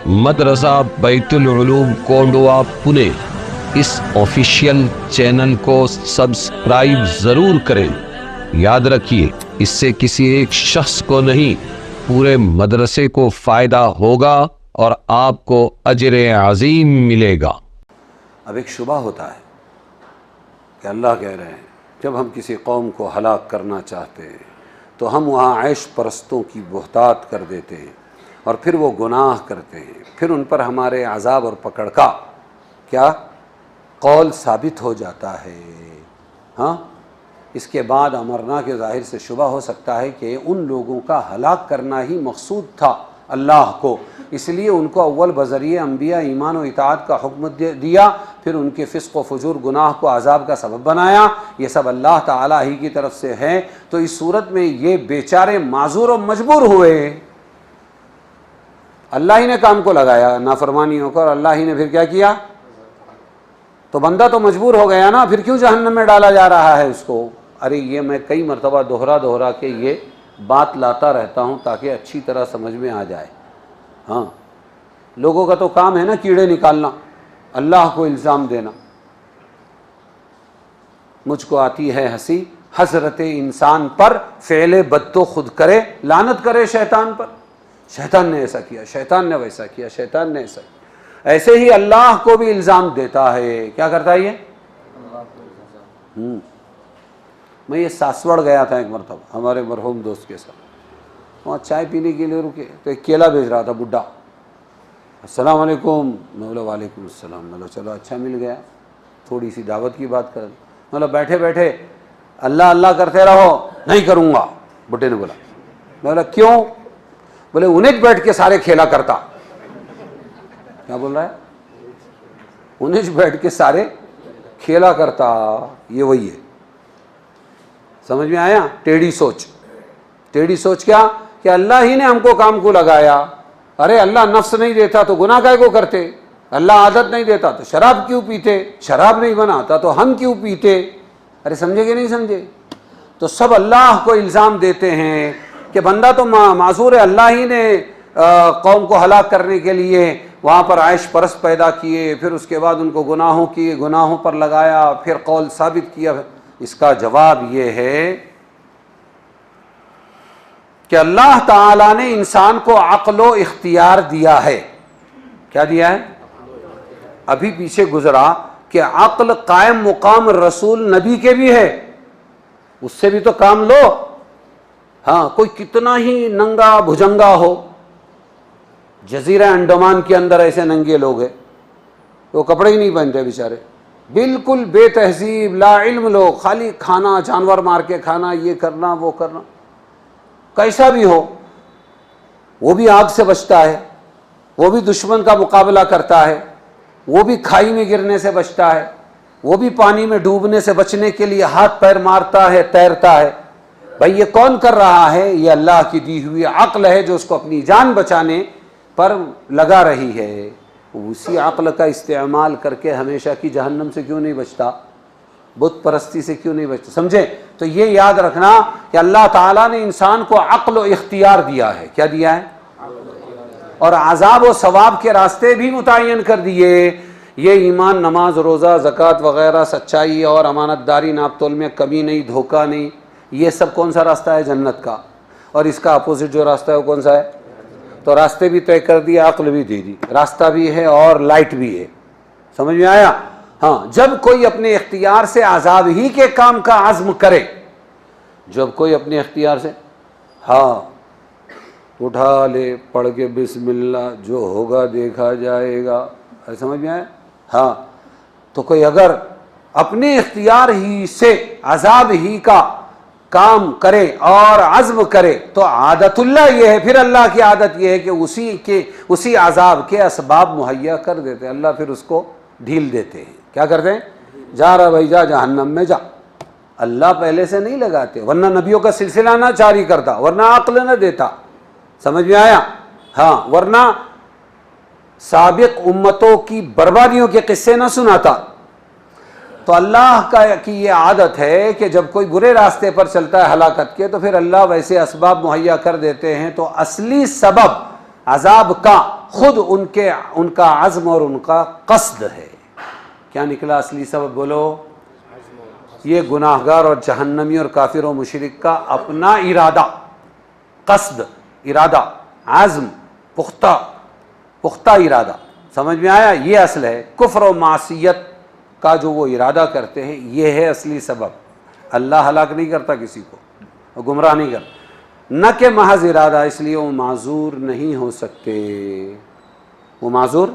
مدرسہ بیت العلوم کونڈوا پونے اس official channel کو سبسکرائب ضرور کریں۔ یاد رکھیے، اس سے کسی ایک شخص کو نہیں، پورے مدرسے کو فائدہ ہوگا اور آپ کو اجر عظیم ملے گا۔ اب ایک شبہ ہوتا ہے کہ اللہ کہہ رہے ہیں جب ہم کسی قوم کو ہلاک کرنا چاہتے ہیں تو ہم وہاں عیش پرستوں کی بہتات کر دیتے ہیں اور پھر وہ گناہ کرتے ہیں، پھر ان پر ہمارے عذاب اور پکڑ کا کیا قول ثابت ہو جاتا ہے۔ ہاں، اس کے بعد امرنا کے ظاہر سے شبہ ہو سکتا ہے کہ ان لوگوں کا ہلاک کرنا ہی مقصود تھا اللہ کو، اس لیے ان کو اول بذریعہ انبیاء ایمان و اطاعت کا حکم دیا، پھر ان کے فسق و فجور گناہ کو عذاب کا سبب بنایا۔ یہ سب اللہ تعالیٰ ہی کی طرف سے ہے، تو اس صورت میں یہ بیچارے معذور و مجبور ہوئے، اللہ ہی نے کام کو لگایا نافرمانیوں کو، اور اللہ ہی نے پھر کیا کیا؟ تو بندہ تو مجبور ہو گیا نا، پھر کیوں جہنم میں ڈالا جا رہا ہے اس کو؟ ارے یہ میں کئی مرتبہ دہرا کے یہ بات لاتا رہتا ہوں تاکہ اچھی طرح سمجھ میں آ جائے۔ ہاں، لوگوں کا تو کام ہے نا کیڑے نکالنا، اللہ کو الزام دینا۔ مجھ کو آتی ہے ہنسی حضرت انسان پر، فعل بد تو خود کرے، لعنت کرے شیطان پر، شیطان نے ایسا کیا، شیطان نے ویسا کیا، شیطان نے ایسا کیا۔ ایسے ہی اللہ کو بھی الزام دیتا ہے۔ کیا کرتا ہے یہ؟ میں یہ ساسوڑ گیا تھا ایک مرتبہ ہمارے مرحوم دوست کے ساتھ، وہاں چائے پینے کے لیے رکے تو ایک کیلا بیچ رہا تھا بڈھا۔ السلام علیکم، میں بولا وعلیکم السلام، میں بولا چلو اچھا مل گیا، تھوڑی سی دعوت کی بات کر، میں بولا بیٹھے بیٹھے اللہ اللہ کرتے رہو۔ نہیں کروں گا، بڈھے نے بولا۔ میں بولا کیوں؟ بولے انہیں بیٹھ کے سارے کھیلا کرتا۔ کیا بول رہا ہے؟ انہیں بیٹھ کے سارے کھیلا کرتا، یہ وہی ہے۔ سمجھ میں آیا؟ ٹیڑھی سوچ۔ ٹیڑھی سوچ کیا کہ اللہ ہی نے ہم کو کام کو لگایا، ارے اللہ نفس نہیں دیتا تو گناہ کائے کو کرتے، اللہ عادت نہیں دیتا تو شراب کیوں پیتے، شراب نہیں بناتا تو ہم کیوں پیتے؟ ارے سمجھے کہ نہیں سمجھے؟ تو سب اللہ کو الزام دیتے ہیں کہ بندہ تو معذور ہے، اللہ ہی نے قوم کو ہلاک کرنے کے لیے وہاں پر عیش پرست پیدا کیے، پھر اس کے بعد ان کو گناہوں پر لگایا، پھر قول ثابت کیا۔ اس کا جواب یہ ہے کہ اللہ تعالیٰ نے انسان کو عقل و اختیار دیا ہے۔ کیا دیا ہے؟ ابھی پیچھے گزرا کہ عقل قائم مقام رسول نبی کے بھی ہے، اس سے بھی تو کام لو۔ ہاں، کوئی کتنا ہی ننگا بھجنگا ہو، جزیرہ انڈمان کے اندر ایسے ننگے لوگ ہیں، وہ کپڑے ہی نہیں پہنتے بیچارے، بالکل بے تہذیب لا علم لوگ، خالی کھانا، جانور مار کے کھانا، یہ کرنا وہ کرنا۔ کیسا بھی ہو، وہ بھی آگ سے بچتا ہے، وہ بھی دشمن کا مقابلہ کرتا ہے، وہ بھی کھائی میں گرنے سے بچتا ہے، وہ بھی پانی میں ڈوبنے سے بچنے کے لیے ہاتھ پیر مارتا ہے، تیرتا ہے۔ بھائی یہ کون کر رہا ہے؟ یہ اللہ کی دی ہوئی عقل ہے جو اس کو اپنی جان بچانے پر لگا رہی ہے۔ اسی عقل کا استعمال کر کے ہمیشہ کی جہنم سے کیوں نہیں بچتا؟ بت پرستی سے کیوں نہیں بچتا؟ سمجھے؟ تو یہ یاد رکھنا کہ اللہ تعالیٰ نے انسان کو عقل و اختیار دیا ہے۔ کیا دیا ہے؟ اور عذاب و ثواب کے راستے بھی متعین کر دیے۔ یہ ایمان، نماز، روزہ، زکوٰۃ وغیرہ، سچائی اور امانت داری، ناپ تول میں کمی نہیں، دھوکہ نہیں، یہ سب کون سا راستہ ہے؟ جنت کا۔ اور اس کا اپوزٹ جو راستہ ہے وہ کون سا ہے؟ تو راستے بھی طے کر دیے، عقل بھی دے دی، راستہ بھی ہے اور لائٹ بھی ہے۔ سمجھ میں آیا؟ ہاں، جب کوئی اپنے اختیار سے عذاب ہی کے کام کا عزم کرے، جب کوئی اپنے اختیار سے ہاں اٹھا لے، پڑھ کے بسم اللہ، جو ہوگا دیکھا جائے گا، سمجھ میں آیا؟ ہاں، تو کوئی اگر اپنے اختیار ہی سے عذاب ہی کا کام کرے اور عزم کرے تو عادت اللہ یہ ہے، پھر اللہ کی عادت یہ ہے کہ اسی عذاب کے اسباب مہیا کر دیتے ہیں، اللہ پھر اس کو ڈھیل دیتے ہیں۔ کیا کرتے ہیں؟ جا رہا بھائی جا، جہنم میں جا۔ اللہ پہلے سے نہیں لگاتے، ورنہ نبیوں کا سلسلہ نہ جاری کرتا، ورنہ عقل نہ دیتا۔ سمجھ میں آیا؟ ہاں، ورنہ سابق امتوں کی بربادیوں کے قصے نہ سناتا۔ تو اللہ کی یہ عادت ہے کہ جب کوئی برے راستے پر چلتا ہے ہلاکت کے، تو پھر اللہ ویسے اسباب مہیا کر دیتے ہیں، تو اصلی سبب عذاب کا خود ان کا عزم اور ان کا قصد ہے۔ کیا نکلا اصلی سبب؟ بولو۔ یہ گناہگار اور جہنمی اور کافر و مشرک کا اپنا ارادہ، قصد، ارادہ، عزم، پختہ ارادہ، سمجھ میں آیا؟ یہ اصل ہے۔ کفر و معصیت کا جو وہ ارادہ کرتے ہیں، یہ ہے اصلی سبب۔ اللہ ہلاک نہیں کرتا کسی کو، وہ گمراہ نہیں کرتا، نہ کہ محض ارادہ، اس لیے وہ معذور نہیں ہو سکتے، وہ معذور